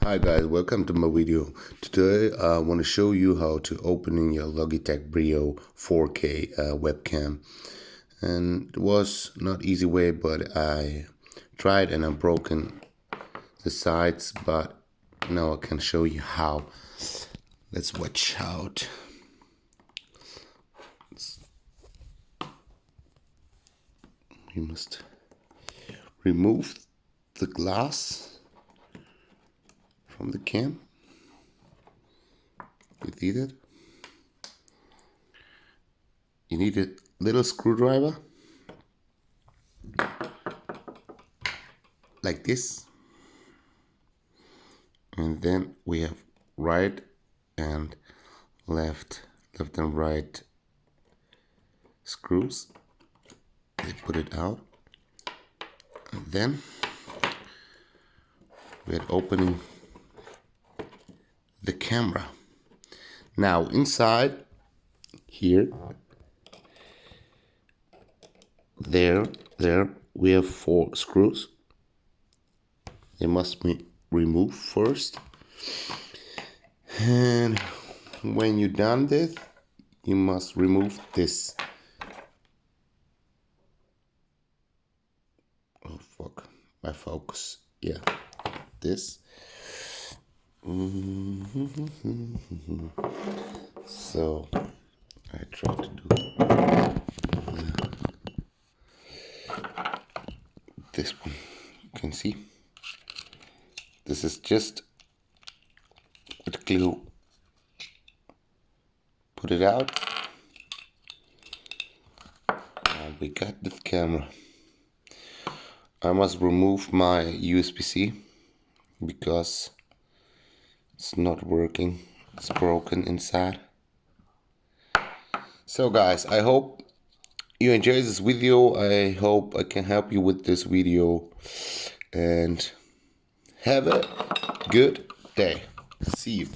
Hi guys, welcome to my video. Today I want to show you how to open your Logitech Brio 4K webcam. And it was not easy way, but I tried and I've broken the sides, but now I can show you how. Let's watch out. You must remove the glass from the cam. You see that? You need a little screwdriver like this, and then we have right and left and right screws. They put it out, and then we're opening the camera. Now inside here, there we have 4 screws. They must be removed first, and when you're done this, you must remove this. Oh fuck, my focus. Yeah, this. So I try to do this one. You can see this is just with glue. Put it out, and we got this camera. I must remove my USB-C because it's not working. It's broken inside. So guys, I hope you enjoyed this video. I hope I can help you with this video, and have a good day. See you.